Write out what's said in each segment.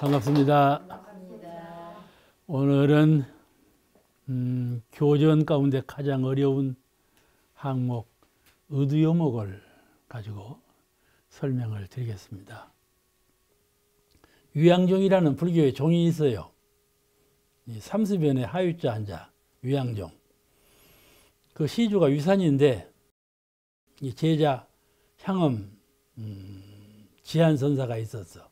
반갑습니다. 오늘은 교전 가운데 가장 어려운 항목 의두요목을 가지고 설명을 드리겠습니다. 위양종이라는 불교의 종이 있어요. 삼수변의 하유자 한자 위양종. 그 시주가 위산인데 이 제자 향엄 지한선사가 있었어.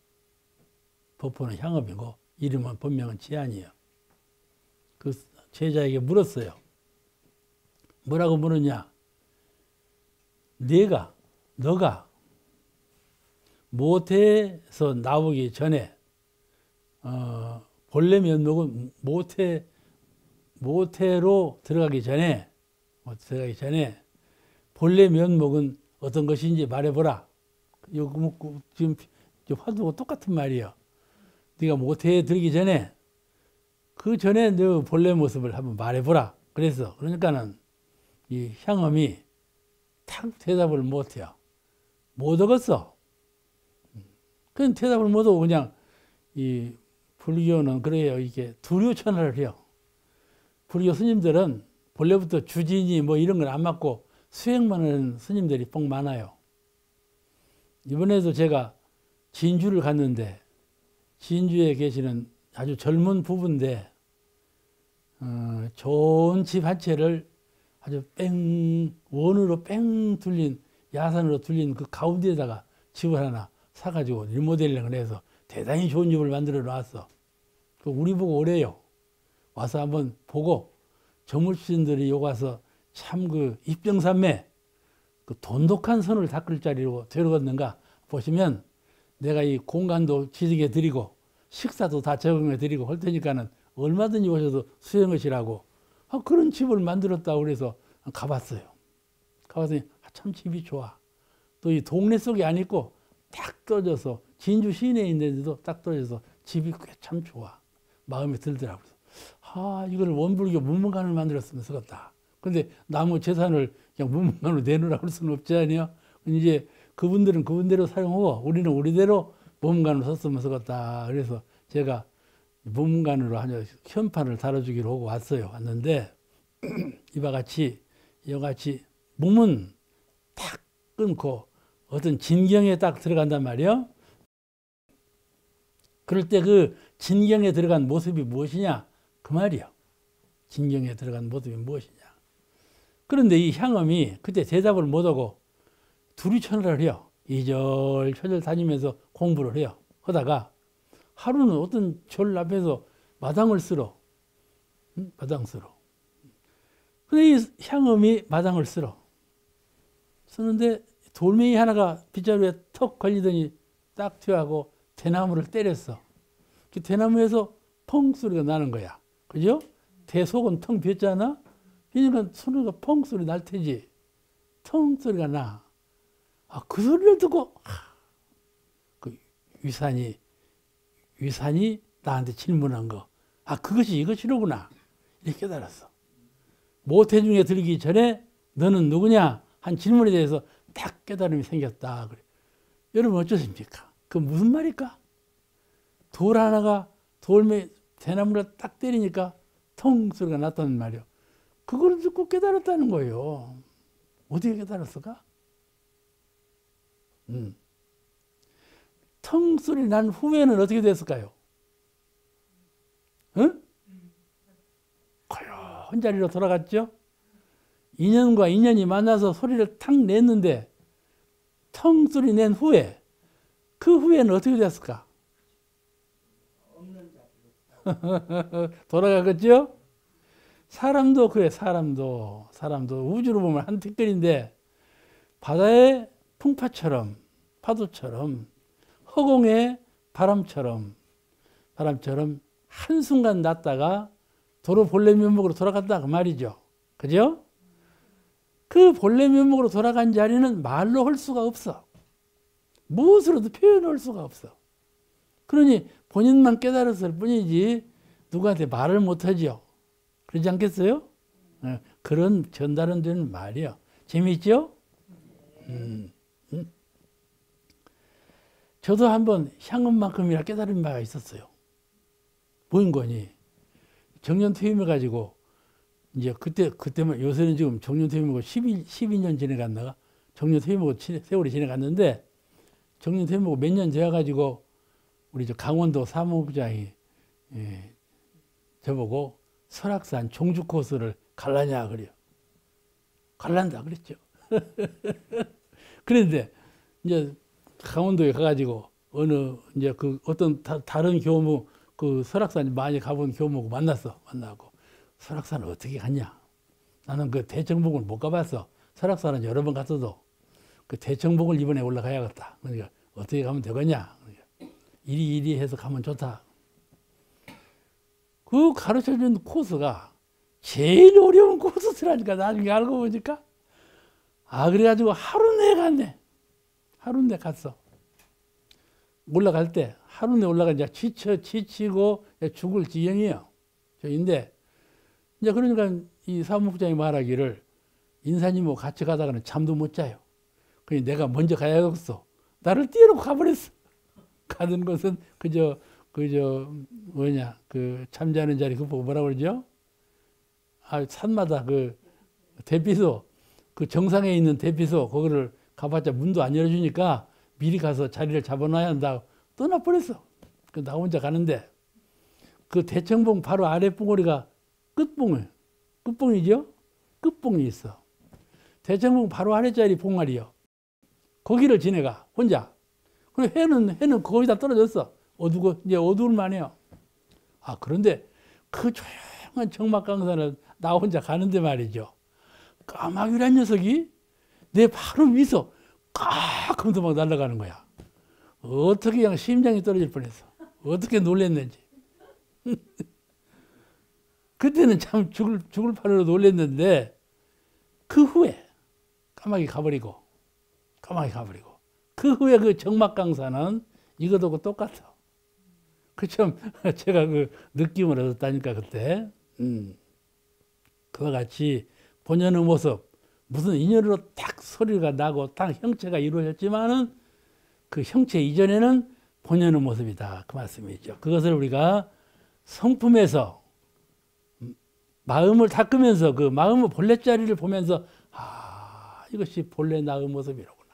법호는 향업이고 이름은 본명은 지한이에요. 그 제자에게 물었어요. 뭐라고 물었냐? 너가 모태에서 나오기 전에 본래 면목은 모태로 들어가기 전에 본래 면목은 어떤 것인지 말해보라. 지금 화두가 똑같은 말이에요. 네가 모태에 들기 전에 그 전에 너 본래 모습을 한번 말해보라. 그러니까는 이 향엄이 탁 대답을 못해요. 못 얻었어. 그냥 대답을 못하고 그냥 이 불교는 그래요. 이게 두류천하를 해요. 불교 스님들은 본래부터 주진이 뭐 이런 걸 안 맞고 수행만 하는 스님들이 복 많아요. 이번에도 제가 진주를 갔는데 진주에 계시는 아주 젊은 부부인데 좋은 집 한 채를 아주 원으로 뚫린 야산으로 뚫린 그 가운데에다가 집을 하나 사가지고 리모델링을 해서 대단히 좋은 집을 만들어 놨어. 우리 보고 오래요. 와서 한번 보고 정물신들이 여기 와서 참 그 입정산매 그 돈독한 선을 닦을 자리로 되어갔는가 보시면 내가 이 공간도 지지게 드리고 식사도 다 제공해 드리고 할 테니까는 얼마든지 오셔서 수행하시라고 그런 집을 만들었다고 그래서 가봤어요. 가봤더니 참 집이 좋아. 또 이 동네 속에 안 있고 딱 떨어져서 진주 시내에 있는데도 딱 떨어져서 집이 꽤 참 좋아. 마음에 들더라고요. 이걸 원불교 문문관을 만들었으면 쓰겠다. 그런데 나무 재산을 그냥 문문관으로 내놓으라고 할 수는 없지 않아요? 이제 그분들은 그분대로 사용하고 우리는 우리대로 문문관으로 썼으면 쓰겠다. 그래서 제가 문문관으로 한 현판을 달아주기로 하고 왔는데 이와 같이 몸은 탁 끊고 어떤 진경에 딱 들어간단 말이에요. 그럴 때 그 진경에 들어간 모습이 무엇이냐? 그 말이요. 진경에 들어간 모습이 무엇이냐? 그런데 이 향엄이 그때 대답을 못하고 두리천을 해요. 이절저절 다니면서 공부를 해요. 하다가 하루는 어떤 절 앞에서 마당을 쓸어. 마당 쓸어. 근데 이 향엄이 마당을 쓸어. 쓰는데 돌멩이 하나가 빗자루에 턱 걸리더니 딱 튀어하고 대나무를 때렸어. 그 대나무에서 펑 소리가 나는 거야. 그죠? 대속은 텅 비었잖아? 그러니까 소리가 펑 소리 날 테지. 텅 소리가 나. 그 소리를 듣고, 그 위산이 나한테 질문한 거. 그것이 이것이로구나. 이렇게 깨달았어. 모태 중에 들기 전에 너는 누구냐? 한 질문에 대해서 딱 깨달음이 생겼다. 그래. 여러분 어쩌십니까? 그 무슨 말일까? 돌 하나가 대나무를 딱 때리니까 텅 소리가 났다는 말이요. 그걸 듣고 깨달았다는 거예요. 어떻게 깨달았을까? 텅 소리 난 후에는 어떻게 됐을까요? 응? 고요한 자리로 돌아갔죠? 인연과 인연이 만나서 소리를 탁 냈는데 텅 소리 낸 후에 그 후에는 어떻게 됐을까? 돌아가겠죠? 사람도 그래. 사람도 우주로 보면 한 티끌인데 바다의 풍파처럼 파도처럼 허공의 바람처럼 한순간 났다가 도로 본래 면목으로 돌아갔다 그 말이죠. 그죠? 그 본래 면목으로 돌아간 자리는 말로 할 수가 없어. 무엇으로도 표현할 수가 없어. 그러니 본인만 깨달았을 뿐이지 누구한테 말을 못하죠. 그러지 않겠어요? 그런 전달은 되는 말이요. 재미있죠? 저도 한번 향은만큼이나 깨달은 바가 있었어요. 뭐인 거니? 정년 퇴임해가지고, 이제 그때만, 요새는 지금 정년 퇴임하고 12년 지내갔나가? 정년 퇴임하고 세월이 지내갔는데, 정년 퇴임하고 몇 년 되어가지고, 우리 저 강원도 사무부장이, 저보고 설악산 종주 코스를 갈라냐, 그래요. 갈란다, 그랬죠. 그런데, 이제 강원도에 가가지고, 이제 어떤 다른 교무, 그 설악산 많이 가본 교무고 만나고, 설악산을 어떻게 갔냐? 나는 그 대청봉을 못 가봤어. 설악산은 여러 번 갔어도 그 대청봉을 이번에 올라가야겠다. 그러니까 어떻게 가면 되겠냐? 그러니까 이리 해서 가면 좋다. 그 가르쳐준 코스가 제일 어려운 코스라니까 나중에 알고 보니까. 그래가지고 하루 내에 갔네. 하루 내에 갔어. 올라갈 때 하루 내에 올라가니까 지치고 죽을 지경이에요. 저인데 이제 그러니까 이 사무국장이 말하기를 인사님하고 같이 가다가는 잠도 못 자요. 그러니 내가 먼저 가야겠어. 나를 뛰어놓고 가버렸어. 가는 것은 그저 뭐냐 그 잠자는 자리 그 뭐라고 그러죠? 산마다 그 대피소 그 정상에 있는 대피소 거기를 가봤자 문도 안 열어주니까 미리 가서 자리를 잡아놔야 한다. 떠나버렸어. 나 혼자 가는데 그 대청봉 바로 아래 봉우리가 끝봉이죠? 끝봉이 있어. 대청봉 바로 아래짜리 봉아리요. 거기를 지내가 혼자. 그리고 해는 거기다 떨어졌어. 이제 어두울 만해요. 그런데 그 조용한 정막강산을 나 혼자 가는데 말이죠. 까마귀란 녀석이 내 바로 위에서 깍 하면서 막 날아가는 거야. 어떻게 그냥 심장이 떨어질 뻔했어. 어떻게 놀랬는지. 그때는 참 죽을 판으로 놀랬는데 그 후에 까마귀 가버리고 그 후에 그 정막강산은 이것하고 똑같아. 그 참 제가 그 느낌을 얻었다니까 그때. 그와 같이 본연의 모습 무슨 인연으로 딱 소리가 나고 딱 형체가 이루어졌지만은 그 형체 이전에는 본연의 모습이다. 그 말씀이죠. 그것을 우리가 성품에서 마음을 닦으면서 그 마음의 본래자리를 보면서 이것이 본래 나의 모습이로구나.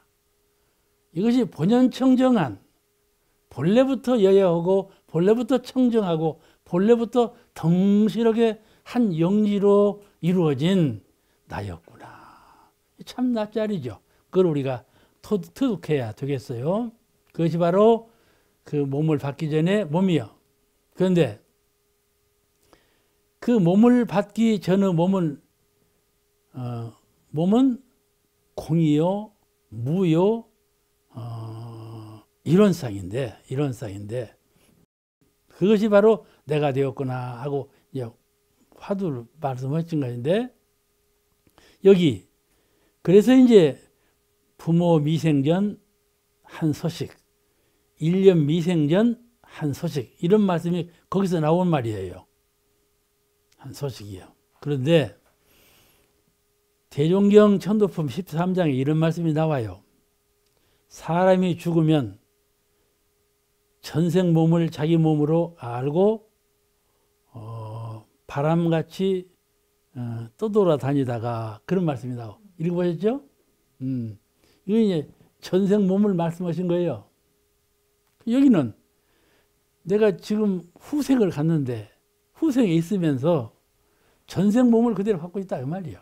이것이 본연청정한 본래부터 여여하고 본래부터 청정하고 본래부터 덩실하게 한 영지로 이루어진 나였구나. 참 나짜리죠. 그걸 우리가 터득해야 되겠어요. 그것이 바로 그 몸을 받기 전에 몸이요. 그런데 그 몸을 받기 전의 몸은 공이요, 무요, 이론상인데 그것이 바로 내가 되었구나 하고 이제 화두를 말씀하신 것인데 여기 그래서 이제 부모 미생전 한 소식, 1년 미생전 한 소식 이런 말씀이 거기서 나온 말이에요. 한 소식이요. 그런데 대종경 천도품 13장에 이런 말씀이 나와요. 사람이 죽으면 전생 몸을 자기 몸으로 알고 바람같이 떠돌아다니다가 그런 말씀이 나와요. 읽어보셨죠? 이거 이제 전생 몸을 말씀하신 거예요. 여기는 내가 지금 후생을 갔는데 후생에 있으면서 전생 몸을 그대로 갖고 있다 그 말이에요.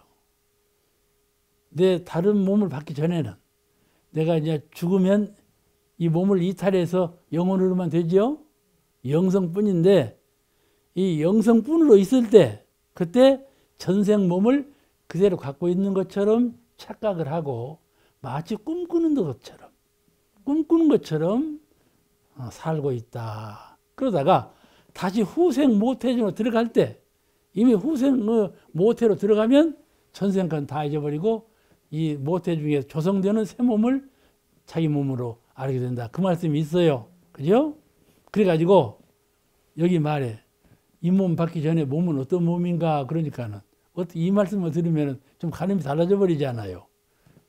내 다른 몸을 받기 전에는 내가 이제 죽으면 이 몸을 이탈해서 영혼으로만 되죠. 영성뿐인데 이 영성뿐으로 있을 때 그때 전생 몸을 그대로 갖고 있는 것처럼 착각을 하고 마치 꿈꾸는 것처럼 살고 있다. 그러다가 다시 후생 모태중으로 들어갈 때 이미 후생 모태로 들어가면 전생간 다 잊어버리고 이 모태 중에 조성되는 새 몸을 자기 몸으로 알게 된다. 그 말씀이 있어요. 그죠? 그래가지고 여기 말에 이 몸 받기 전에 몸은 어떤 몸인가 그러니까는 이 말씀을 들으면 좀 가늠이 달라져 버리잖아요.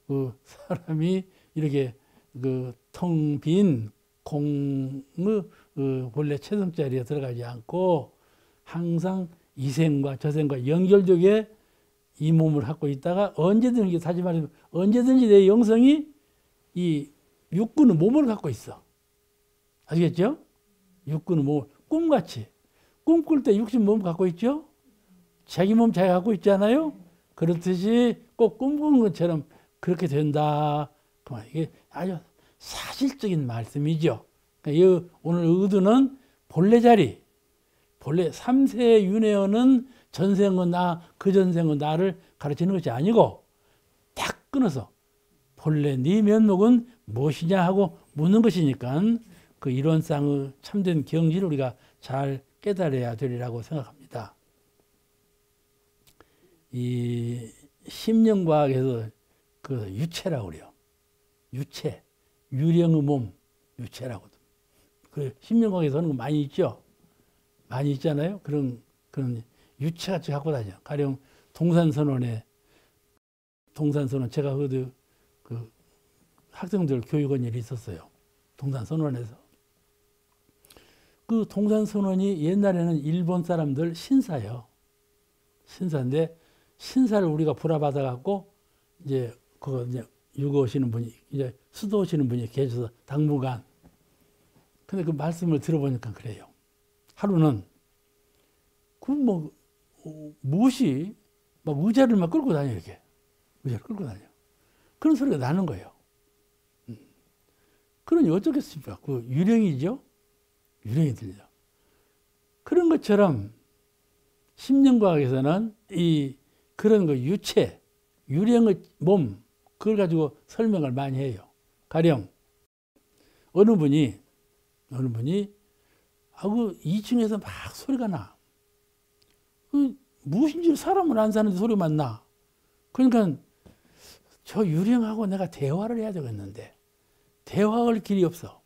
그 사람이 이렇게 그 텅 빈 공의 본래 체성자리에 들어가지 않고 항상 이 생과 저 생과 연결되게 이 몸을 갖고 있다가 언제든지, 다시 말해서 언제든지 내 영성이 이 육군의 몸을 갖고 있어. 아시겠죠? 육군의 몸을 꿈같이. 꿈꿀 때 육신 몸 갖고 있죠? 자기 몸 자기가 갖고 있잖아요? 그렇듯이 꼭 꿈꾸는 것처럼 그렇게 된다. 이게 아주 사실적인 말씀이죠. 그러니까 오늘 의도는 본래 자리, 본래 삼세 윤회어는 전생은 나, 그 전생은 나를 가르치는 것이 아니고 딱 끊어서 본래 네 면목은 무엇이냐 하고 묻는 것이니까 그 이론상의 참된 경지를 우리가 잘 깨달아야 되리라고 생각합니다. 이 심령과학에서 그 유체라고 그래요. 유체, 유령의 몸, 유체라고. 그 심령과학에서 하는 거 많이 있죠. 많이 있잖아요. 그런 유체같이 갖고 다녀. 가령 동산선언에 제가 그 학생들 교육원 일이 있었어요. 동산선언에서. 그 동산선언이 옛날에는 일본 사람들 신사예요. 신사인데 신사를 우리가 불화받아 갖고 이제 그거 이제 유거하시는 분이 이제 수도하시는 분이 계셔서 당분간. 근데 그 말씀을 들어보니까 그래요. 하루는 무엇이 막 의자를 막 끌고 다녀 이렇게 의자를 끌고 다녀. 그런 소리가 나는 거예요. 그러니 어쩌겠습니까? 그 유령이죠. 유령이 들려. 그런 것처럼 심령과학에서는 그런 거 유체, 유령의 몸 그걸 가지고 설명을 많이 해요. 가령 어느 분이 그 2층에서 막 소리가 나. 무엇인지 사람은 안 사는데 소리가 나. 그러니까 저 유령하고 내가 대화를 해야 되겠는데 대화할 길이 없어.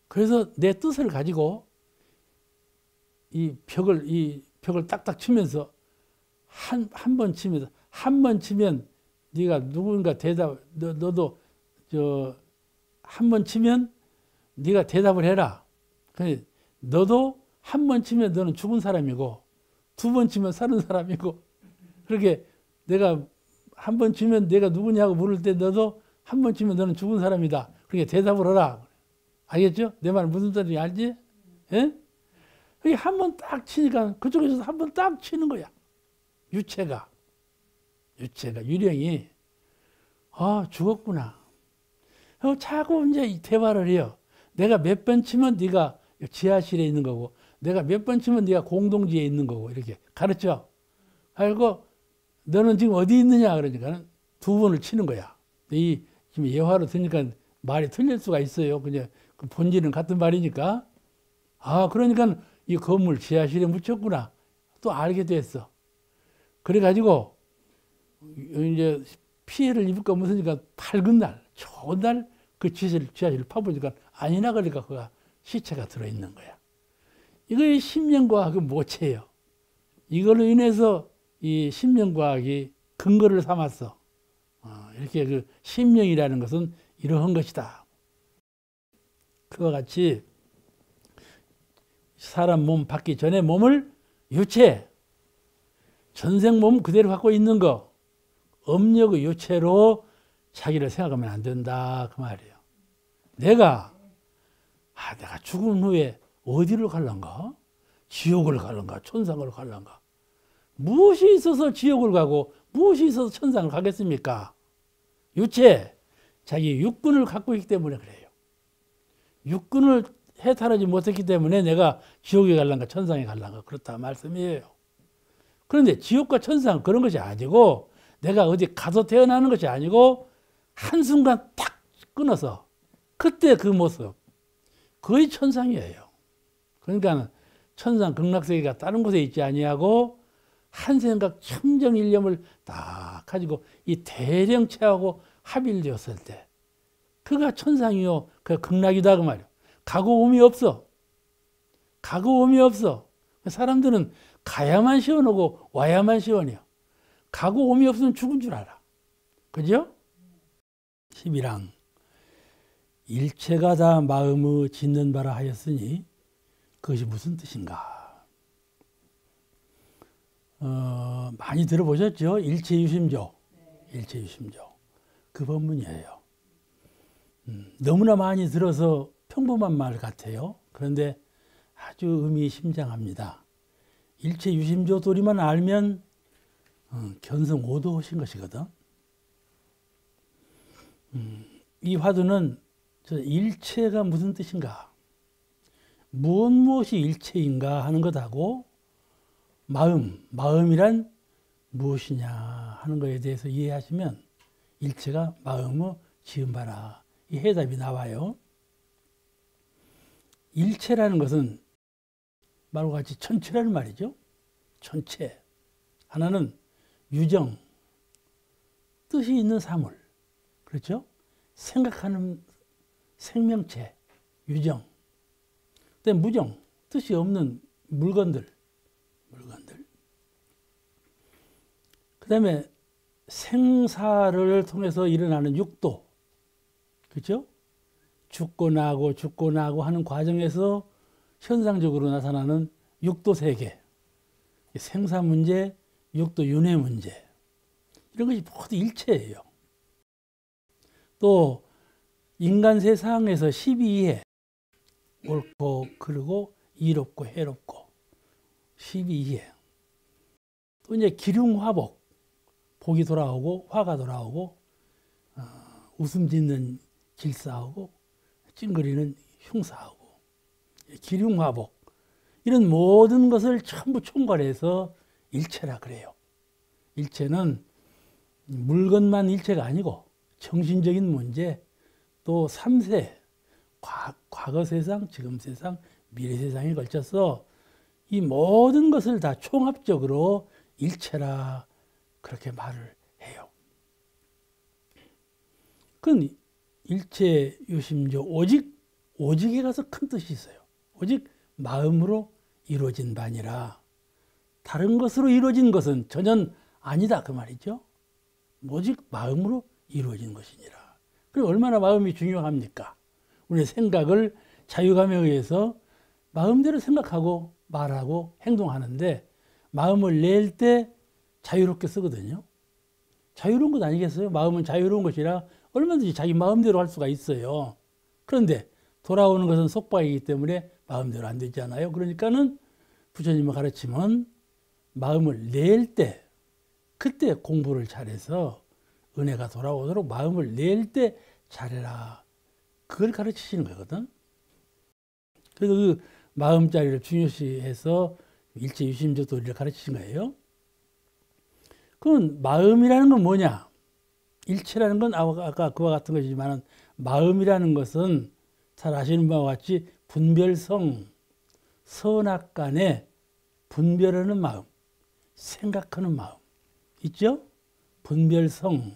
그래서 내 뜻을 가지고 이 벽을 딱딱 치면서 한 번 치면 네가 누군가 너도 한 번 치면 네가 대답을 해라. 너도 한 번 치면 너는 죽은 사람이고 2번 치면 사는 사람이고 그렇게 내가 한 번 치면 내가 누구냐고 물을 때 너도 한 번 치면 너는 죽은 사람이다. 그렇게 대답을 하라. 알겠죠? 내 말 무슨 소리인지 알지? 예? 한 번 딱 치니까 그쪽에서 한 번 딱 치는 거야. 유령이 죽었구나. 자꾸 이제 대화를 해요. 내가 몇 번 치면 네가 지하실에 있는 거고 내가 몇 번 치면 네가 공동지에 있는 거고 이렇게 가르쳐. 알고 너는 지금 어디 있느냐 그러니까 2번을 치는 거야. 지금 예화로 들으니까 말이 틀릴 수가 있어요. 그냥 그 본질은 같은 말이니까. 그러니까 이 건물 지하실에 묻혔구나. 또 알게 됐어. 그래가지고 이제 피해를 입을까 무서우니까 밝은 날, 좋은 날 그 지하실을 파보니까 아니나 그러니까 그가 시체가 들어있는 거야. 이거 심령과학의 모체예요. 이걸로 인해서 이 심령과학이 근거를 삼았어. 이렇게 그 심령이라는 것은 이러한 것이다. 그와 같이 사람 몸 받기 전에 몸을 유체, 전생 몸 그대로 갖고 있는 거, 업력의 유체로 자기를 생각하면 안 된다 그 말이에요. 내가 죽은 후에 어디를 갈란가? 지옥을 갈란가? 천상을 갈란가? 무엇이 있어서 지옥을 가고 무엇이 있어서 천상을 가겠습니까? 유체, 자기 육군을 갖고 있기 때문에 그래요. 육군을 해탈하지 못했기 때문에 내가 지옥에 갈란가 천상에 갈란가 그렇다 말씀이에요. 그런데 지옥과 천상 그런 것이 아니고 내가 어디 가서 태어나는 것이 아니고 한순간 탁 끊어서 그때 그 모습 거의 천상이에요. 그러니까 천상 극락세계가 다른 곳에 있지 아니하고 한 생각 청정일념을 딱 가지고 이 대령체하고 합일되었을 때 그가 천상이요 그 극락이다 그 말이에요. 가고 오미 없어. 가고 오미 없어. 사람들은 가야만 시원하고 와야만 시원해요. 가고 오미 없으면 죽은 줄 알아. 그죠? 11항. 일체가 다 마음의 짓는 바라 하였으니 그것이 무슨 뜻인가? 많이 들어보셨죠? 일체유심조. 일체유심조. 그 법문이에요. 너무나 많이 들어서 평범한 말 같아요. 그런데 아주 의미심장합니다. 일체유심조 도리만 알면 견성오도하신 것이거든. 이 화두는 일체가 무슨 뜻인가? 무엇이 일체인가 하는 것하고 마음이란 무엇이냐 하는 것에 대해서 이해하시면 일체가 마음의 지음바라 이 해답이 나와요. 일체라는 것은 말과 같이 천체라는 말이죠. 천체. 하나는 유정, 뜻이 있는 사물. 그렇죠? 생각하는 생명체, 유정. 그다음에 무정, 뜻이 없는 물건들. 그 다음에 생사를 통해서 일어나는 육도. 그렇죠? 죽고 나고 하는 과정에서 현상적으로 나타나는 육도 세계. 생사 문제, 육도 윤회 문제. 이런 것이 모두 일체예요. 또 인간 세상에서 12해 옳고 그르고 이롭고 해롭고 12해. 또 이제 기륭화복. 복이 돌아오고 화가 돌아오고 웃음 짓는 질사하고 찡그리는 흉사하고 기륭화복 이런 모든 것을 전부 총괄해서 일체라 그래요. 일체는 물건만 일체가 아니고 정신적인 문제 또 3세 과거 세상, 지금 세상, 미래 세상에 걸쳐서 이 모든 것을 다 총합적으로 일체라 그렇게 말을 해요. 그건 일체유심조 오직에 가서 큰 뜻이 있어요. 오직 마음으로 이루어진 바니라 다른 것으로 이루어진 것은 전혀 아니다 그 말이죠. 오직 마음으로 이루어진 것이니라. 그럼 얼마나 마음이 중요합니까? 우리의 생각을 자유감에 의해서 마음대로 생각하고 말하고 행동하는데 마음을 낼 때 자유롭게 쓰거든요. 자유로운 것 아니겠어요? 마음은 자유로운 것이라 얼마든지 자기 마음대로 할 수가 있어요. 그런데 돌아오는 것은 속박이기 때문에 마음대로 안 되잖아요. 그러니까는 부처님의 가르침은 마음을 낼 때 그때 공부를 잘해서 은혜가 돌아오도록 마음을 낼 때 잘해라. 그걸 가르치시는 거거든. 그래서 그 마음자리를 중요시해서 일체유심조 도리를 가르치신 거예요. 그럼 마음이라는 건 뭐냐? 일체라는 건 아까 그와 같은 것이지만 마음이라는 것은 잘 아시는 바와 같이 분별성, 선악간에 분별하는 마음, 생각하는 마음 있죠? 분별성.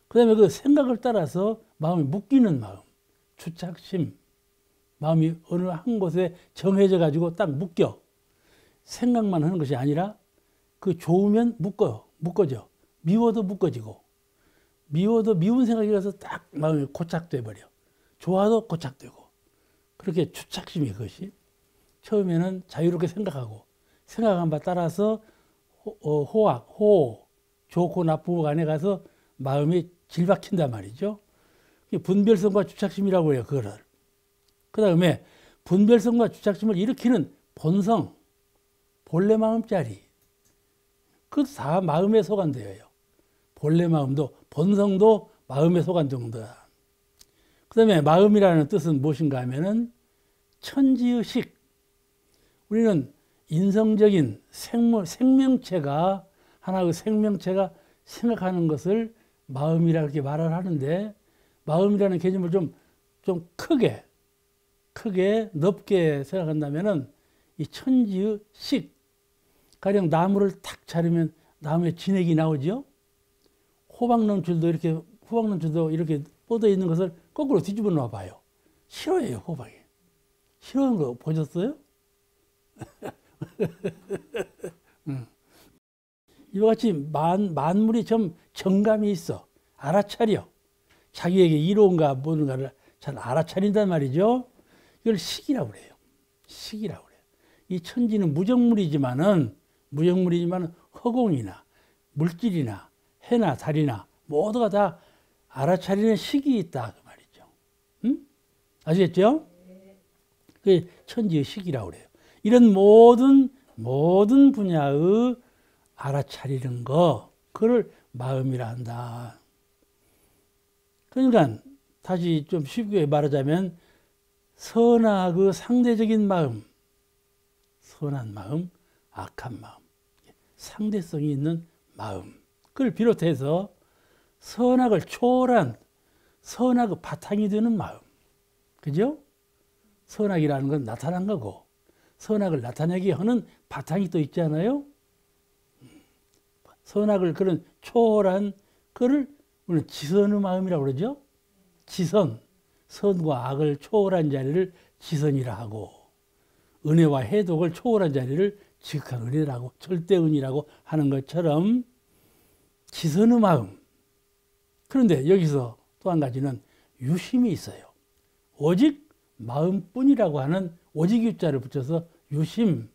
그 다음에 그 생각을 따라서 마음이 묶이는 마음, 주착심. 마음이 어느 한 곳에 정해져 가지고 딱 묶여. 생각만 하는 것이 아니라 그 좋으면 묶어져. 미워도 묶어지고. 미워도 미운 생각이 가서 딱 마음이 고착돼 버려. 좋아도 고착되고. 그렇게 주착심이 그것이. 처음에는 자유롭게 생각하고 생각한 바 따라서 호호, 좋고 나쁘고 간에 가서 마음이 질박힌단 말이죠. 분별성과 주착심이라고 해요. 그거를. 그 다음에 분별성과 주착심을 일으키는 본성, 본래 마음자리. 그것도 다 마음에 소관되어요. 본래 마음도 본성도 마음에 소관된 거다. 그 다음에 마음이라는 뜻은 무엇인가 하면은 천지의식. 우리는 인성적인 생명체가 하나의 생명체가 생각하는 것을 마음이라 그렇게 말을 하는데 마음이라는 개념을 좀 크게 넓게 생각한다면은 이 천지의 식 가령 나무를 탁 자르면 나무에 진액이 나오죠. 호박농줄도 이렇게 뻗어 있는 것을 거꾸로 뒤집어 놓아 봐요. 싫어해요, 호박이. 싫어하는 거 보셨어요? 이와 같이 만물이 좀 정감이 있어. 알아차려. 자기에게 이로운가 뭔가를 잘 알아차린단 말이죠. 이걸 식이라고 그래요. 식이라고 그래요. 이 천지는 무정물이지만은 허공이나 물질이나 해나 달이나 모두가 다 알아차리는 식이 있다 그 말이죠. 응? 아시겠죠? 그게 천지의 식이라고 그래요. 이런 모든 분야의 알아차리는 거, 그걸 마음이라 한다. 그러니까 다시 좀 쉽게 말하자면 선악의 상대적인 마음, 선한 마음, 악한 마음, 상대성이 있는 마음, 그걸 비롯해서 선악을 초월한 선악의 바탕이 되는 마음, 그죠? 선악이라는 건 나타난 거고 선악을 나타내게 하는 바탕이 또 있잖아요. 선악을 그런 초월한 그를 우리는 지선의 마음이라고 그러죠. 지선, 선과 악을 초월한 자리를 지선이라 하고 은혜와 해독을 초월한 자리를 지극한 은혜라고 절대은이라고 하는 것처럼 지선의 마음. 그런데 여기서 또 한 가지는 유심이 있어요. 오직 마음뿐이라고 하는 오직 유자를 붙여서 유심.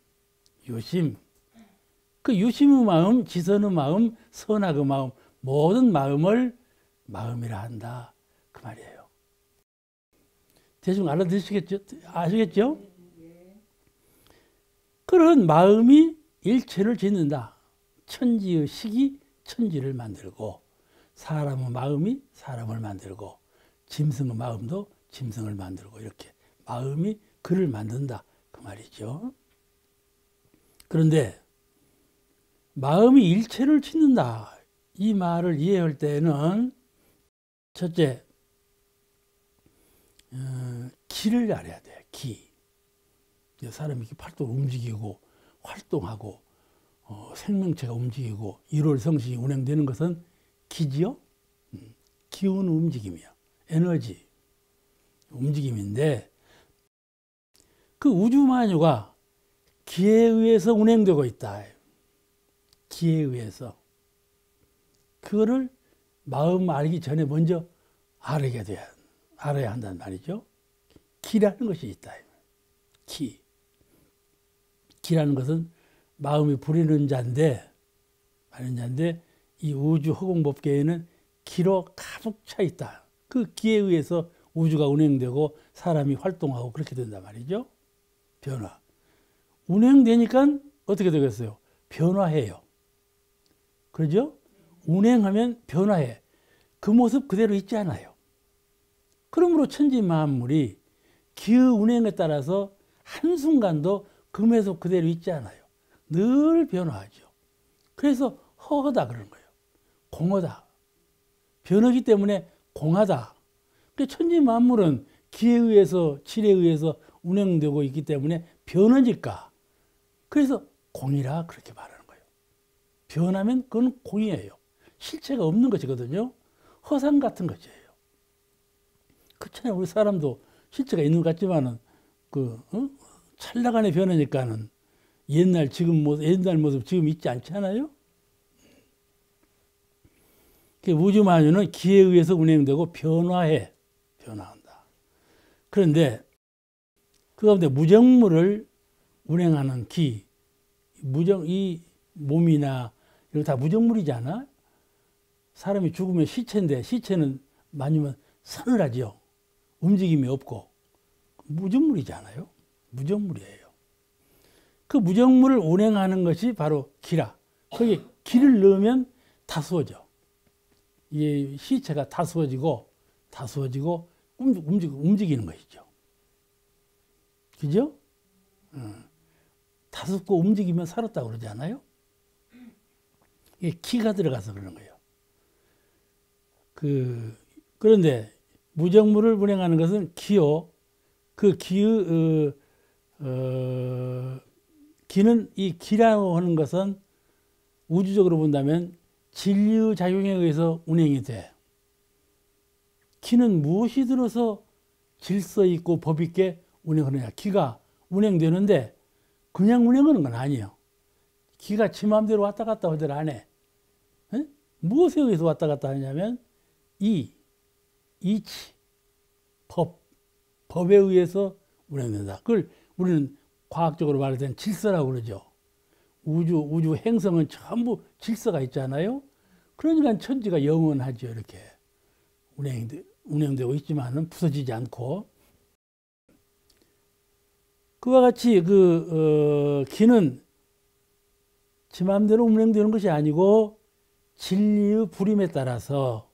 그 유심의 마음, 지선의 마음, 선악의 마음, 모든 마음을 마음이라 한다 그 말이에요. 대충 알아듣시겠죠? 아시겠죠? 그런 마음이 일체를 짓는다. 천지의 식이 천지를 만들고 사람의 마음이 사람을 만들고 짐승의 마음도 짐승을 만들고 이렇게 마음이 그를 만든다 그 말이죠. 그런데 마음이 일체를 짓는다 이 말을 이해할 때는 첫째 기를 알아야 돼. 기. 사람이 이렇게 팔도 움직이고 활동하고 생명체가 움직이고 일월성신이 운행되는 것은 기지요. 기운 움직임이야. 에너지 움직임인데 그 우주만유가 기에 의해서 운행되고 있다. 기에 의해서. 그거를 마음 알기 전에 먼저 알아야 한다는 말이죠. 기라는 것이 있다. 기. 기라는 것은 마음이 부리는 자인데 이 우주 허공법계에는 기로 가득 차 있다. 그 기에 의해서 우주가 운행되고 사람이 활동하고 그렇게 된단 말이죠. 변화. 운행되니까 어떻게 되겠어요? 변화해요. 그러죠? 운행하면 변화해. 그 모습 그대로 있지 않아요. 그러므로 천지 만물이 기의 운행에 따라서 한순간도 그 모습 그대로 있지 않아요. 늘 변화하죠. 그래서 허하다 그러는 거예요. 공허다. 변하기 때문에 공하다. 천지 만물은 기에 의해서 질에 의해서 운행되고 있기 때문에 변하니까 그래서 공이라 그렇게 말하는 거예요. 변하면 그건 공이에요. 실체가 없는 것이거든요. 허상 같은 것이에요. 그렇잖아요. 우리 사람도 실체가 있는 것 같지만은 찰나간에 변하니까는 옛날 모습 지금 있지 않잖아요. 우주만유는 기에 의해서 운행되고 변화한다. 그런데 그 가운데 무정물을 운행하는 기, 이 몸이나 이런 다 무정물이잖아. 사람이 죽으면 시체인데 시체는 많으면 서늘하죠. 움직임이 없고 무정물이잖아요. 무정물이에요. 그 무정물을 운행하는 것이 바로 기라. 거기 기를 넣으면 다수어져. 이 시체가 다수어지고 움직이는 것이죠. 그죠? 다수고 움직이면 살았다고 그러지 않아요? 이게 기가 들어가서 그러는 거예요. 그런데 무정물을 운행하는 것은 기요. 그 기의 기는 이 기라고 하는 것은 우주적으로 본다면 진리의 작용에 의해서 운행이 돼. 기는 무엇이 들어서 질서 있고 법 있게 운행하느냐. 기가 운행되는데 그냥 운행하는 건 아니에요. 기가 지 마음대로 왔다 갔다 하들 안 해. 무엇에 의해서 왔다 갔다 하냐면 이치. 법에 의해서 운행된다. 그걸 우리는 과학적으로 말할 때는 질서라고 그러죠. 우주 행성은 전부 질서가 있잖아요. 그러니까 천지가 영원하죠. 이렇게 운행되고 있지만은 부서지지 않고. 그와 같이 기는 지 마음대로 운행되는 것이 아니고 진리의 불임에 따라서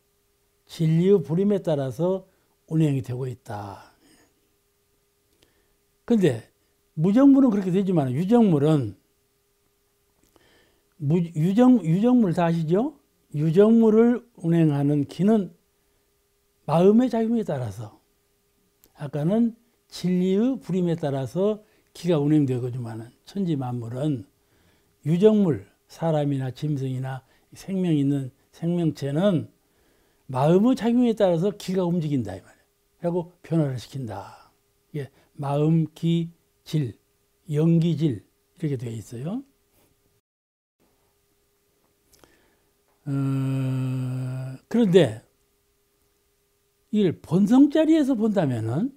운행이 되고 있다. 그런데 무정물은 그렇게 되지만 유정물은 유정물 다 아시죠? 유정물을 운행하는 기는 마음의 작용에 따라서, 아까는 진리의 불임에 따라서 기가 운행되거지만 천지 만물은 유정물, 사람이나 짐승이나 생명 있는 생명체는 마음의 작용에 따라서 기가 움직인다 이 말이에요. 그리고 변화를 시킨다. 이게 마음, 기, 질, 영기질 이렇게 되어 있어요. 그런데 이걸 본성 자리에서 본다면은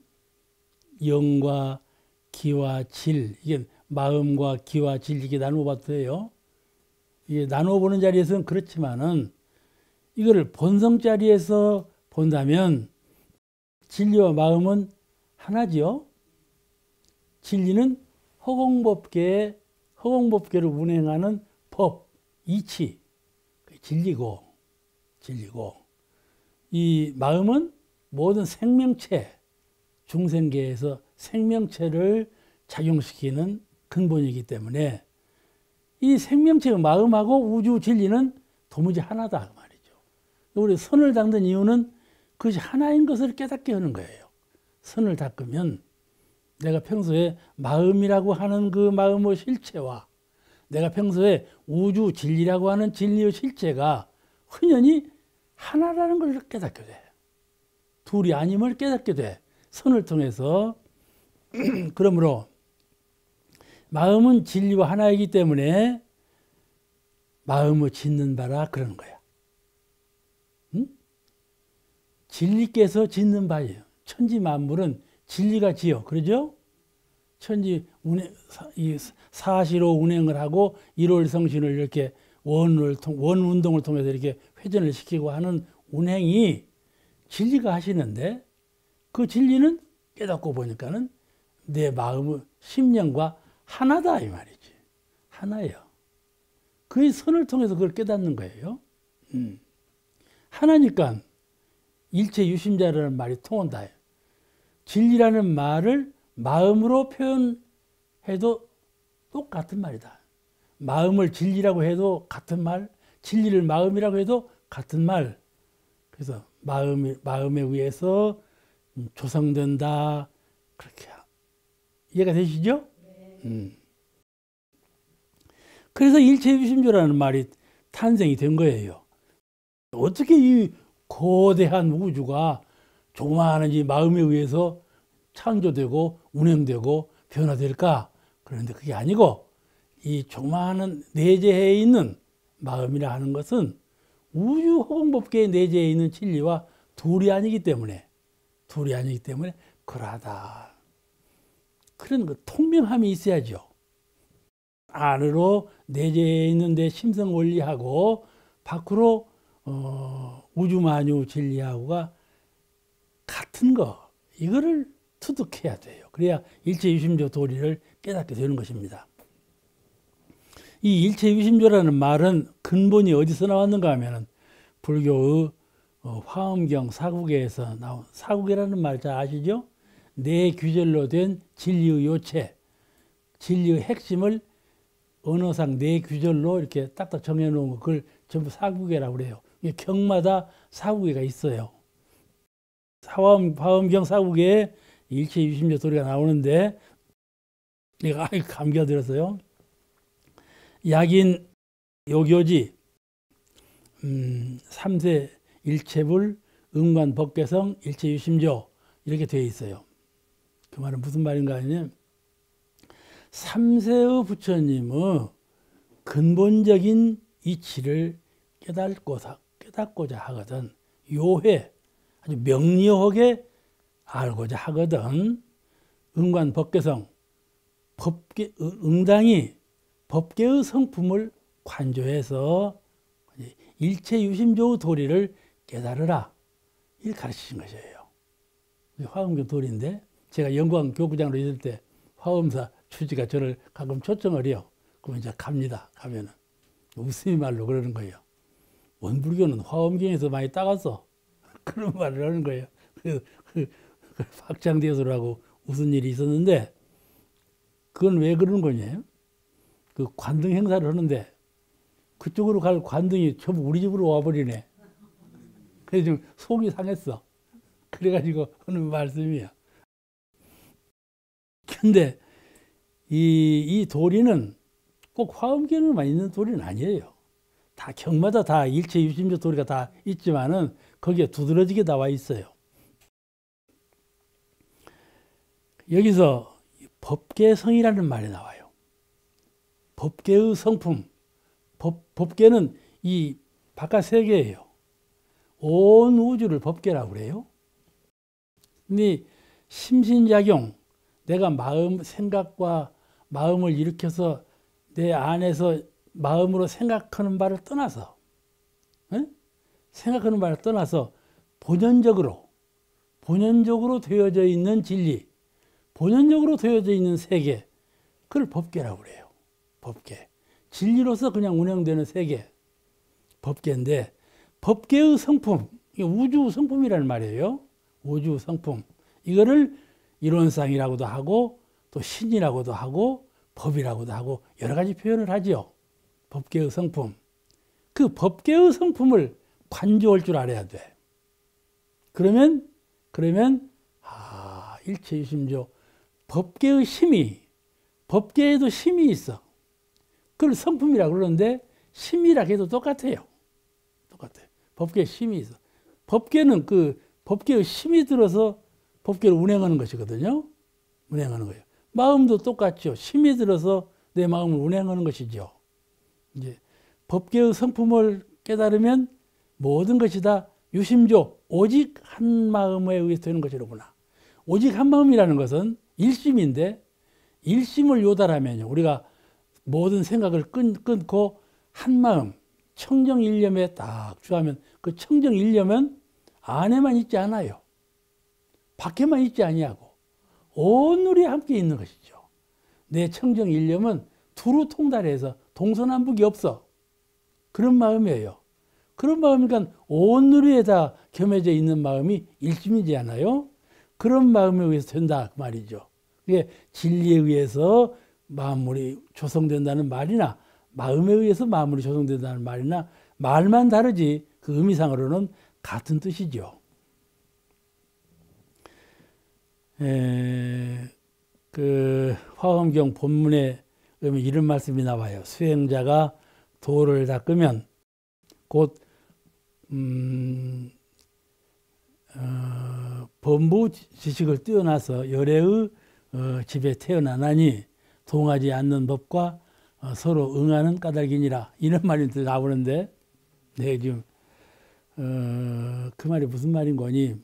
영과 기와 질, 이게 마음과 기와 질 이게 나누어봐도 돼요. 이게 나누어보는 자리에서는 그렇지만은 이거를 본성 자리에서 본다면 진리와 마음은 하나지요. 진리는 허공법계를 운행하는 법, 이치, 진리고 이 마음은 모든 생명체, 중생계에서 생명체를 작용시키는 근본이기 때문에 이 생명체의 마음하고 우주 진리는 도무지 하나다 그 말이죠. 우리 선을 닦는 이유는 그것이 하나인 것을 깨닫게 하는 거예요. 선을 닦으면 내가 평소에 마음이라고 하는 그 마음의 실체와 내가 평소에 우주 진리라고 하는 진리의 실체가 흔연히 하나라는 걸 깨닫게 돼. 둘이 아님을 깨닫게 돼. 선을 통해서. 그러므로 마음은 진리와 하나이기 때문에 마음을 짓는 바라 그러는 거야. 응? 진리께서 짓는 바예요. 천지 만물은 진리가 지어. 그러죠? 천지 이 사시로 운행을 하고 일월성신을 이렇게 원 운동을 통해서 이렇게 회전을 시키고 하는 운행이 진리가 하시는데 그 진리는 깨닫고 보니까는 내 마음의 심령과 하나다 이 말이지. 하나예요. 그의 선을 통해서 그걸 깨닫는 거예요. 하나니까 일체 유심자라는 말이 통한다. 진리라는 말을 마음으로 표현해도 똑같은 말이다. 마음을 진리라고 해도 같은 말, 진리를 마음이라고 해도 같은 말. 그래서 마음에 의해서 조성된다. 그렇게 이해가 되시죠? 그래서 일체유심조라는 말이 탄생이 된 거예요. 어떻게 이 거대한 우주가 조그마한 이 마음에 의해서 창조되고 운행되고 변화될까? 그런데 그게 아니고 이 조그마한 내재해 있는 마음이라 하는 것은 우주 허공법계에 내재해 있는 진리와 둘이 아니기 때문에 그러하다. 그런 그 통명함이 있어야죠. 안으로 내재해 있는 내 심성 원리하고 밖으로 우주만유 진리하고가 같은 거, 이거를 투득해야 돼요. 그래야 일체유심조 도리를 깨닫게 되는 것입니다. 이 일체유심조라는 말은 근본이 어디서 나왔는가 하면은 불교의 화엄경 사국에서 나온, 사국이라는 말 잘 아시죠? 네 규절로 된 진리의 요체, 진리의 핵심을 언어상 네 규절로 이렇게 딱딱 정해놓은 거, 그걸 전부 사국이라고 그래요. 경마다 사국이가 있어요. 화엄경 사국에 일체유심조 도리가 나오는데 내가 감기가 들었어요. 약인 요교지 3세 일체불 음관법계성 일체유심조 이렇게 되어 있어요. 그 말은 무슨 말인가 하면 3세의 부처님의 근본적인 이치를 깨닫고자 하거든 요회, 아주 명료하게 알고자 하거든 응관 법계성 응당이 법계의 성품을 관조해서 일체 유심조 도리를 깨달으라 이렇게 가르치신 것이에요. 화엄경 도리인데 제가 영광 교구장으로 있을 때 화엄사 주지가 저를 가끔 초청을 해요. 그러면 이제 갑니다. 가면은 웃음이 말로 그러는 거예요. 원불교는 화엄경에서 많이 따갔어. 그런 말을 하는 거예요. 그 확장대소라고 웃은 일이 있었는데 그건 왜 그러는 거냐? 그 관등 행사를 하는데 그쪽으로 갈 관등이 전부 우리 집으로 와버리네. 그래서 좀 속이 상했어. 그래가지고 하는 말씀이야. 근데 이 도리는 꼭 화엄경에만 있는 도리는 아니에요. 다 경마다 다 일체 유심조 도리가 다 있지만은 거기에 두드러지게 나와 있어요. 여기서 법계성이라는 말이 나와요. 법계의 성품. 법계는 이 바깥 세계예요. 온 우주를 법계라고 그래요. 근데 심신작용, 내가 생각과 마음을 일으켜서 내 안에서 마음으로 생각하는 바를 떠나서, 생각하는 바를 떠나서 본연적으로 되어져 있는 진리, 본연적으로 되어져 있는 세계, 그걸 법계라고 그래요. 법계. 진리로서 그냥 운영되는 세계, 법계인데 법계의 성품, 우주 성품이라는 말이에요. 우주 성품. 이거를 이론상이라고도 하고 또 신이라고도 하고 법이라고도 하고 여러 가지 표현을 하죠. 법계의 성품. 그 법계의 성품을 관조할 줄 알아야 돼. 그러면 일체유심조 법계의 심이, 법계에도 심이 있어. 그걸 성품이라고 그러는데 심이라 해도 똑같아요. 똑같아요. 법계에 심이 있어. 법계는 그 법계의 심이 들어서 법계를 운행하는 것이거든요. 운행하는 거예요. 마음도 똑같죠. 심이 들어서 내 마음을 운행하는 것이죠. 이제 법계의 성품을 깨달으면 모든 것이 다 유심조, 오직 한 마음에 의해서 되는 것이로구나. 오직 한 마음이라는 것은 일심인데 일심을 요달하면요. 우리가 모든 생각을 끊고 한 마음, 청정일념에 딱 주하면 그 청정일념은 안에만 있지 않아요. 밖에만 있지 아니하고 온누리에 함께 있는 것이죠. 내 청정일념은 두루 통달해서 동서남북이 없어. 그런 마음이에요. 그런 마음이니까 온누리에 다 겸해져 있는 마음이 일심이지 않아요? 그런 마음에 의해서 된다 그 말이죠. 그게 진리에 의해서 마음물이 조성된다는 말이나 마음에 의해서 마음물이 조성된다는 말이나 말만 다르지 그 의미상으로는 같은 뜻이죠. 그 화엄경 본문에 이런 말씀이 나와요. 수행자가 도를 닦으면 곧 범부 지식을 뛰어나서 열애의 집에 태어나나니 동하지 않는 법과 서로 응하는 까닭이니라. 이런 말이 나오는데 네, 지금 그 말이 무슨 말인 거니?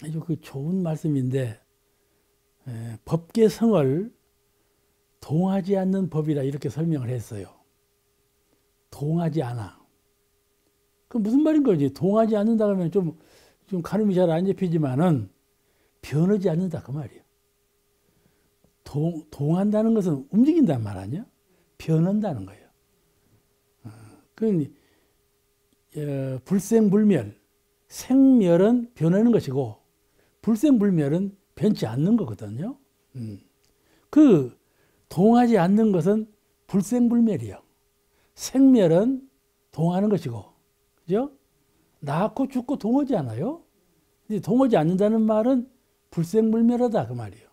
아주 그 좋은 말씀인데 법계성을 동하지 않는 법이라 이렇게 설명을 했어요. 동하지 않아. 그 무슨 말인 거지? 동하지 않는다 그러면 좀 가늠이 잘 안 잡히지만은 변하지 않는다 그 말이에요. 동한다는 것은 움직인다는 말 아니야? 변한다는 거예요. 그 불생불멸, 생멸은 변하는 것이고 불생불멸은 변치 않는 거거든요. 그 동하지 않는 것은 불생불멸이요. 생멸은 동하는 것이고, 그죠? 낳고 죽고 동하지 않아요. 동하지 않는다는 말은 불생불멸하다 그 말이에요.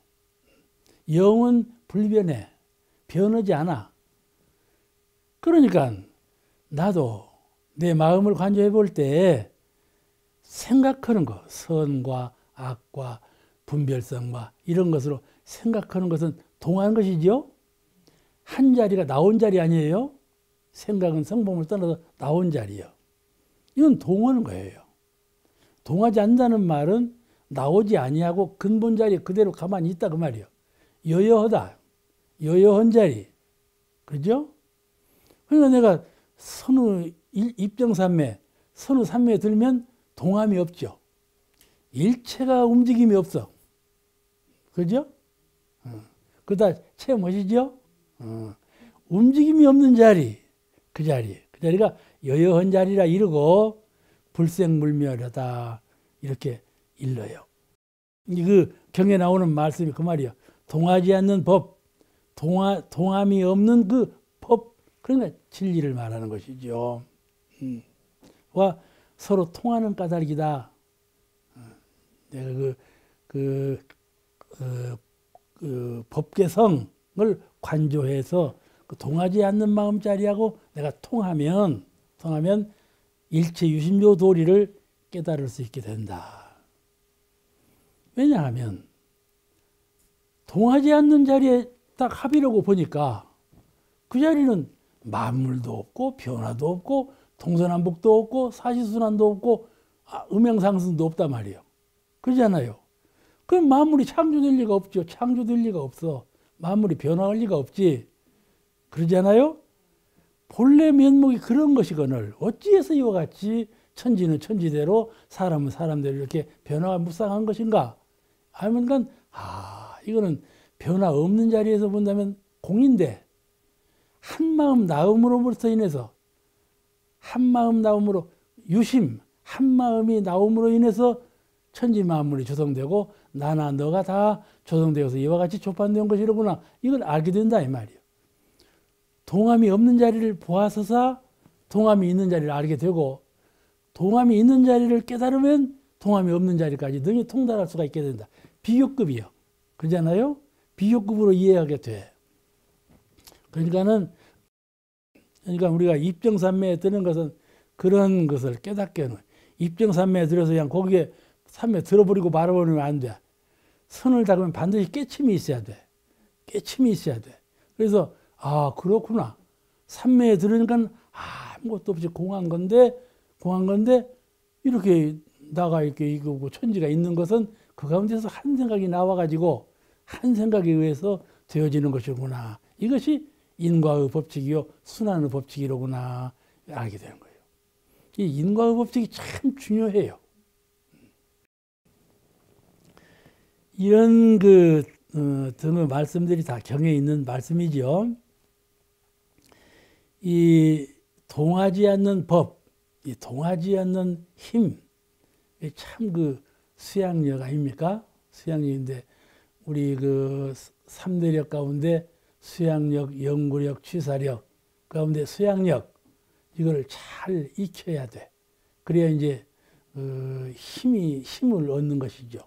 영은 불변해. 변하지 않아. 그러니까 나도 내 마음을 관조해 볼 때 생각하는 거, 선과 악과 분별성과 이런 것으로 생각하는 것은 동한 것이죠. 한 자리가 나온 자리 아니에요. 생각은 성품을 떠나서 나온 자리예요. 이건 동하는 거예요. 동하지 않는다는 말은 나오지 아니하고 근본 자리에 그대로 가만히 있다 그 말이요. 여여하다. 여여한 자리. 그죠? 그러니까 내가 선우 입정산매, 선우산매에 들면 동함이 없죠. 일체가 움직임이 없어. 그죠? 그러다 체험하시죠? 움직임이 없는 자리, 그 자리가 여여한 자리라 이르고 불생물멸하다 이렇게 일러요. 그 경에 나오는 말씀이 그 말이요. 동하지 않는 법, 동함이 없는 그 법, 그러니까 진리를 말하는 것이죠. 와 서로 통하는 까닭이다. 내가 그 법계성을 관조해서 그 동하지 않는 마음자리하고 내가 통하면 일체 유심조 도리를 깨달을 수 있게 된다. 왜냐하면 동하지 않는 자리에 딱 합이라고 보니까 그 자리는 만물도 없고 변화도 없고 동서남북도 없고 사시순환도 없고 음양상승도 없단 말이에요. 그러잖아요. 그럼 만물이 창조될 리가 없죠. 창조될 리가 없어. 만물이 변화할 리가 없지. 그러잖아요. 본래 면목이 그런 것이거늘 어찌해서 이와 같이 천지는 천지대로 사람은 사람대로 이렇게 변화가 무쌍한 것인가 하면 이거는 변화 없는 자리에서 본다면 공인데 한마음 나음으로부터 인해서 한마음 나음으로 유심 한마음이 나옴으로 인해서 천지 만물이 조성되고 나나 너가 다 조성되어서 이와 같이 조판된 것이로구나. 이걸 알게 된다 이 말이에요. 동함이 없는 자리를 보아서서 동함이 있는 자리를 알게 되고 동함이 있는 자리를 깨달으면 동함이 없는 자리까지 능히 통달할 수가 있게 된다. 비교급이요. 그러잖아요. 비교급으로 이해하게 돼. 그러니까 우리가 입정산매에 드는 것은 그런 것을 깨닫게 하는 거예요. 입정산매에 들어서 그냥 거기에 산매 들어버리고 말아버리면 안 돼. 선을 닦으면 반드시 깨침이 있어야 돼. 깨침이 있어야 돼. 그래서 그렇구나. 산매에 들으니까 아무것도 없이 공한 건데 이렇게 나가 이렇게 이거고 천지가 있는 것은 그 가운데서 한 생각이 나와가지고 한 생각에 의해서 되어지는 것이구나. 이것이 인과의 법칙이요 순환의 법칙이로구나 알게 되는 거예요. 이 인과의 법칙이 참 중요해요. 이런 등의 말씀들이 다 경에 있는 말씀이죠. 이 동하지 않는 법, 이 동하지 않는 힘, 참 수양력 아닙니까? 수양력인데 우리 3대력 가운데 수양력, 연구력, 취사력 가운데 수양력 이걸 잘 익혀야 돼. 그래야 이제 힘을 얻는 것이죠.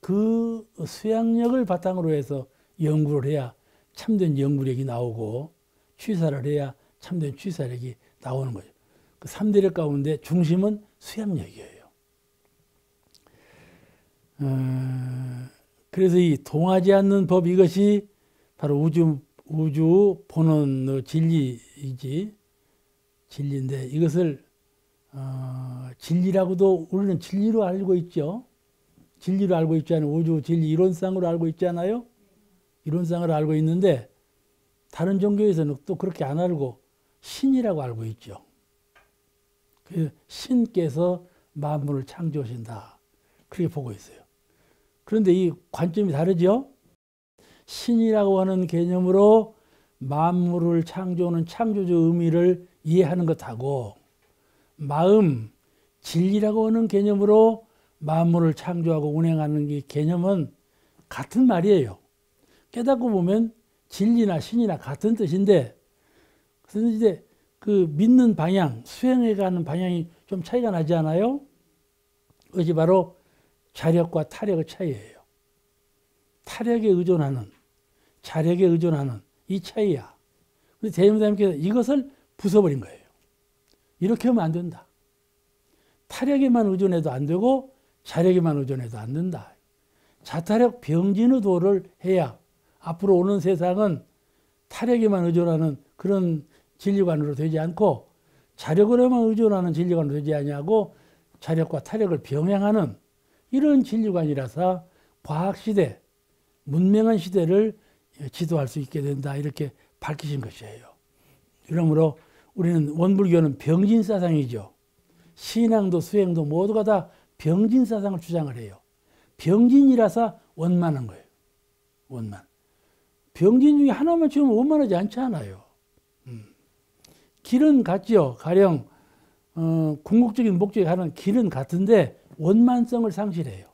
그 수양력을 바탕으로 해서 연구를 해야 참된 연구력이 나오고 취사를 해야 참된 취사력이 나오는 거죠. 그 3대력 가운데 중심은 수양력이에요. 그래서 이 동하지 않는 법 이것이 바로 우주 본원의 진리이지. 진리인데 이것을 진리라고도 우리는 진리로 알고 있죠. 진리로 알고 있잖아요. 우주 진리 이론상으로 알고 있잖아요. 이론상으로 알고 있는데 다른 종교에서는 또 그렇게 안 알고 신이라고 알고 있죠. 그 신께서 만물을 창조하신다. 그렇게 보고 있어요. 그런데 이 관점이 다르죠. 신이라고 하는 개념으로 만물을 창조하는 창조적 의미를 이해하는 것하고 마음, 진리라고 하는 개념으로 만물을 창조하고 운행하는 이 개념은 같은 말이에요. 깨닫고 보면 진리나 신이나 같은 뜻인데 그런데 그 믿는 방향, 수행해가는 방향이 좀 차이가 나지 않아요? 그것이 바로 자력과 타력의 차이예요. 타력에 의존하는, 자력에 의존하는 이 차이야. 근데 대림사님께서 이것을 부숴버린 거예요. 이렇게 하면 안 된다. 타력에만 의존해도 안 되고 자력에만 의존해도 안 된다. 자타력 병진의 도를 해야 앞으로 오는 세상은 타력에만 의존하는 그런 진리관으로 되지 않고 자력으로만 의존하는 진리관으로 되지 아니하고 자력과 타력을 병행하는 이런 진리관이라서 과학시대, 문명한 시대를 지도할 수 있게 된다. 이렇게 밝히신 것이에요. 그러므로 우리는 원불교는 병진사상이죠. 신앙도 수행도 모두가 다 병진사상을 주장을 해요. 병진이라서 원만한 거예요. 원만. 병진 중에 하나만 치우면 원만하지 않지 않아요. 길은 같죠. 가령 궁극적인 목적이 하는 길은 같은데 원만성을 상실해요.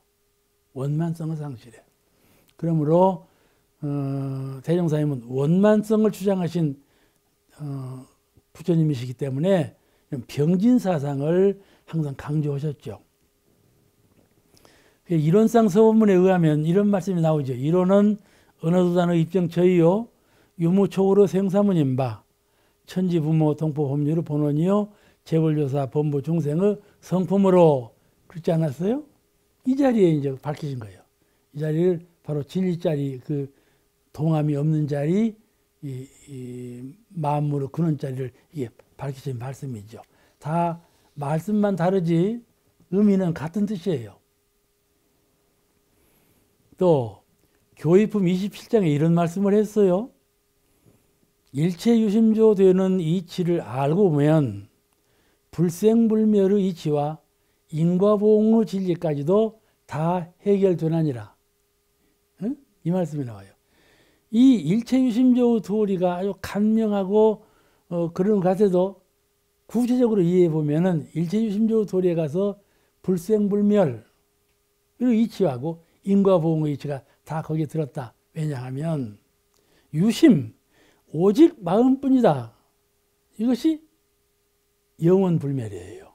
원만성을 상실해. 그러므로 대종사님은 원만성을 주장하신 부처님이시기 때문에 병진사상을 항상 강조하셨죠. 이론상 서원문에 의하면 이런 말씀이 나오죠. 이론은 언어도단의 입정 저희요 유무초으로 생사문인 바 천지부모 동포법률의 본원이요 재벌조사 범부 중생의 성품으로 그렇지 않았어요? 이 자리에 이제 밝히신 거예요. 이 자리를 바로 진리자리, 그 동함이 없는 자리, 이 마음으로 그는 자리를 이게 밝히신 말씀이죠. 다 말씀만 다르지 의미는 같은 뜻이에요. 또 교의품 27장에 이런 말씀을 했어요. 일체유심조 되는 이치를 알고 보면 불생불멸의 이치와 인과보응의 진리까지도 다 해결되나니라. 응? 이 말씀이 나와요. 이 일체유심조 도리가 아주 간명하고 그런 것 같아도 구체적으로 이해해 보면은 일체유심조 도리에 가서 불생불멸 의 이치하고 인과보응의 이치가 다 거기에 들었다. 왜냐하면 유심 오직 마음뿐이다. 이것이 영원불멸이에요.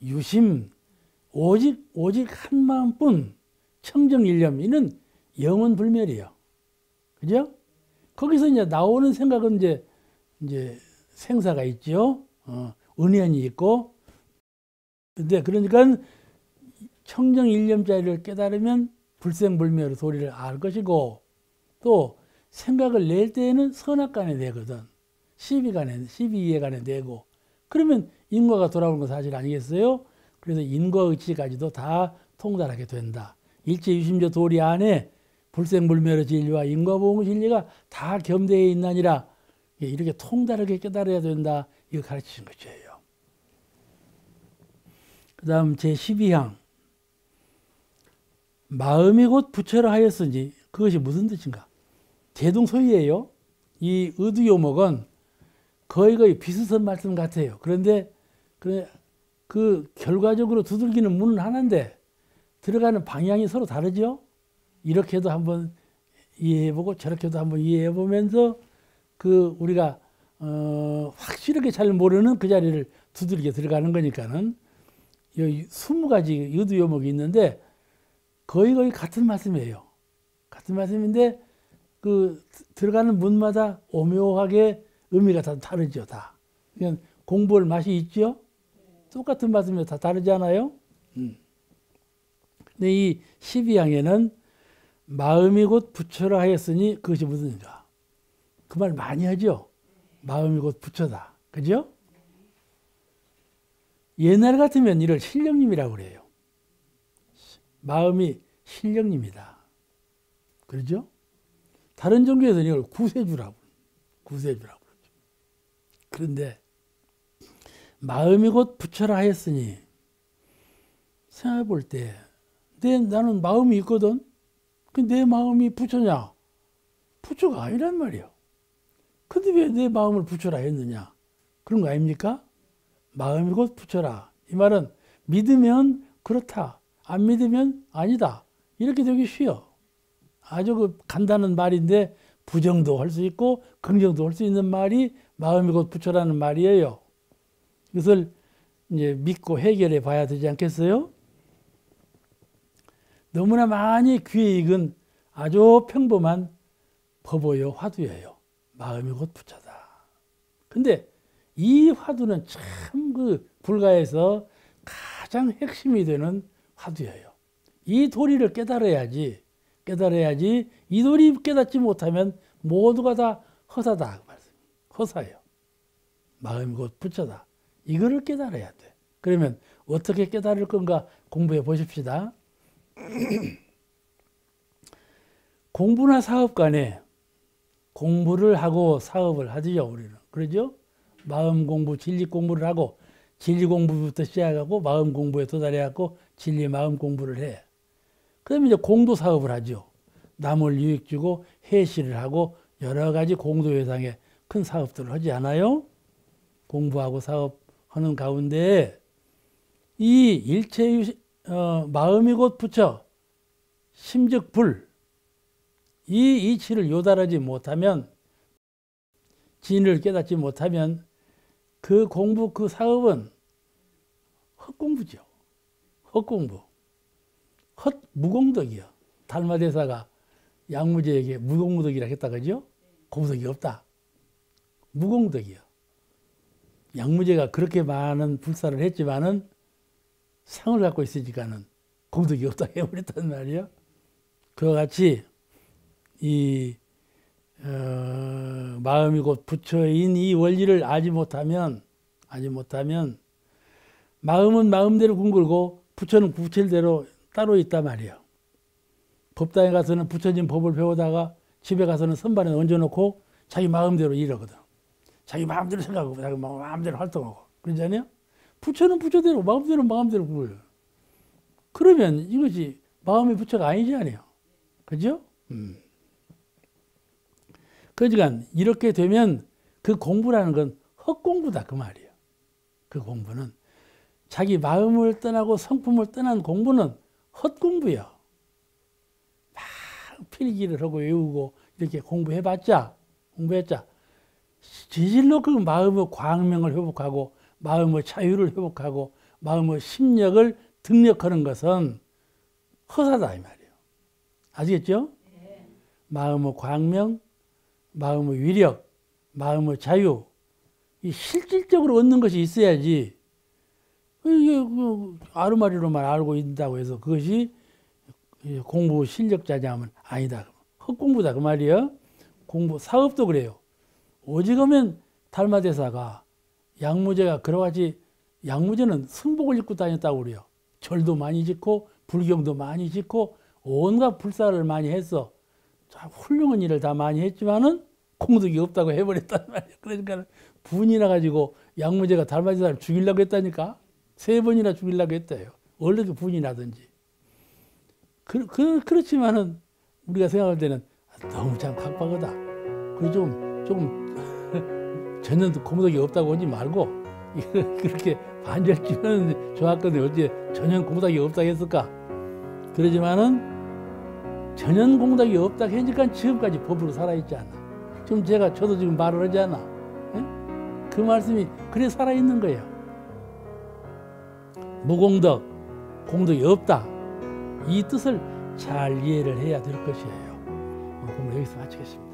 유심 오직 한 마음뿐 청정일념 이는 영원불멸이에요. 그죠? 거기서 이제 나오는 생각은 이제 생사가 있죠. 은연이 있고. 근데 그러니까 청정일념자리를 깨달으면 불생불멸의 도리를 알 것이고 또 생각을 낼 때에는 선악간에 내거든. 시비이해간에 내고 그러면 인과가 돌아오는 건 사실 아니겠어요? 그래서 인과의치까지도 다 통달하게 된다. 일체유심조 도리 안에 불생불멸의 진리와 인과보응의 진리가 다 겸대해 있나니라 이렇게 통달하게 깨달아야 된다. 이거 가르치신 것이에요. 그 다음 제12항 마음이 곧 부처라 하였으니 그것이 무슨 뜻인가? 대동소이예요. 이 의두요목은 거의 비슷한 말씀 같아요. 그런데 그 결과적으로 두들기는 문은 하나인데 들어가는 방향이 서로 다르죠. 이렇게도 한번 이해해보고 저렇게도 한번 이해해보면서 그 우리가 확실하게 잘 모르는 그 자리를 두들겨 들어가는 거니까는 20가지 의두요목이 있는데 거의 같은 말씀이에요. 같은 말씀인데 그 들어가는 문마다 오묘하게 의미가 다 다르죠. 다. 그냥 공부할 맛이 있죠. 똑같은 말씀이 다 다르지 않아요? 근데 이 12항에는 마음이 곧 부처라 하였으니 그것이 무슨가? 그 말 많이 하죠. 마음이 곧 부처다. 그죠? 옛날 같으면 이를 신령님이라고 그래요. 마음이 신령님이다. 그러죠? 다른 종교에서는 이걸 구세주라고 그러죠. 그런데 마음이 곧 부처라 하였으니 생각해 볼 때 나는 마음이 있거든. 근데 내 마음이 부처냐? 부처가 아니란 말이에요. 근데 왜 내 마음을 부처라 했느냐? 그런 거 아닙니까? 마음이 곧 부처라. 이 말은 믿으면 그렇다. 안 믿으면 아니다. 이렇게 되기 쉬워. 아주 그 간단한 말인데 부정도 할 수 있고 긍정도 할 수 있는 말이 마음이 곧 부처라는 말이에요. 이것을 이제 믿고 해결해 봐야 되지 않겠어요? 너무나 많이 귀에 익은 아주 평범한 법어요 화두예요. 마음이 곧 부처다. 근데 이 화두는 참 그 불가에서 가장 핵심이 되는 화두예요. 이 도리를 깨달아야지 이 도리 깨닫지 못하면 모두가 다 허사다. 허사예요. 마음이 곧 부처다. 이거를 깨달아야 돼. 그러면 어떻게 깨달을 건가 공부해 보십시다. 공부나 사업 간에 공부를 하고 사업을 하지요, 우리는. 그러죠? 마음 공부, 진리 공부를 하고, 진리 공부부터 시작하고, 마음 공부에 도달해갖고, 진리 마음 공부를 해. 그러면 이제 공도 사업을 하죠. 남을 유익 주고, 해시를 하고, 여러 가지 공도 회상의 큰 사업들을 하지 않아요? 공부하고 사업하는 가운데, 이 일체 마음이 곧 부처, 심즉 불, 이 이치를 요달하지 못하면, 진을 깨닫지 못하면 그 공부, 그 사업은 헛공부죠. 헛공부. 무공덕이요. 달마대사가 양무제에게 무공덕이라 했다, 그죠? 공덕이 없다. 무공덕이요. 양무제가 그렇게 많은 불사를 했지만은 상을 갖고 있으니까는 공덕이 없다 해버렸단 말이에요. 그와 같이 이 마음이 곧 부처인 이 원리를 알지 못하면 마음은 마음대로 궁글고 부처는 부처대로 따로 있단 말이에요. 법당에 가서는 부처님 법을 배우다가 집에 가서는 선반에 얹어놓고 자기 마음대로 일하거든. 자기 마음대로 생각하고 자기 마음대로 활동하고 그러잖아요. 부처는 부처대로 마음대로 굴려요. 그러면 이것이 마음의 부처가 아니잖아요. 그죠? 그러니까 이렇게 되면 그 공부라는 건 헛공부다 그 말이에요. 그 공부는 자기 마음을 떠나고 성품을 떠난 공부는 헛공부예요. 막 필기를 하고 외우고 이렇게 공부했자 지질로 그 마음의 광명을 회복하고 마음의 자유를 회복하고 마음의 심력을 등력하는 것은 허사다 이 말이에요. 아시겠죠? 네. 마음의 광명, 마음의 위력, 마음의 자유, 이 실질적으로 얻는 것이 있어야지. 이게 아르마리로만 알고 있다고 해서 그것이 공부 실력자냐면 아니다. 헛공부다 그 말이에요. 공부 사업도 그래요. 오직하면 달마대사가 양무제가 그러같이 양무제는 승복을 입고 다녔다고 그래요. 절도 많이 짓고 불경도 많이 짓고 온갖 불사를 많이 했어. 훌륭한 일을 다 많이 했지만은 공덕이 없다고 해버렸단 말이에요. 그러니까 분이 나가지고 양무제가 달마대사를 죽이려고 했다니까. 3번이나 죽이려고 했대요. 원래도 분이 나든지. 그렇지만은 우리가 생각할 때는 너무 참 각박하다. 그리고 좀 전혀 공덕이 없다고 하지 말고 그렇게 반절주는 좋았거든요. 어째 전혀 공덕이 없다고 했을까? 그러지만은 전혀 공덕이 없다고 하니까 지금까지 법으로 살아있잖아. 저도 지금 말을 하잖아. 에? 그 말씀이 그래 살아있는 거예요. 무공덕, 공덕이 없다. 이 뜻을 잘 이해를 해야 될 것이에요. 오늘 여기서 마치겠습니다.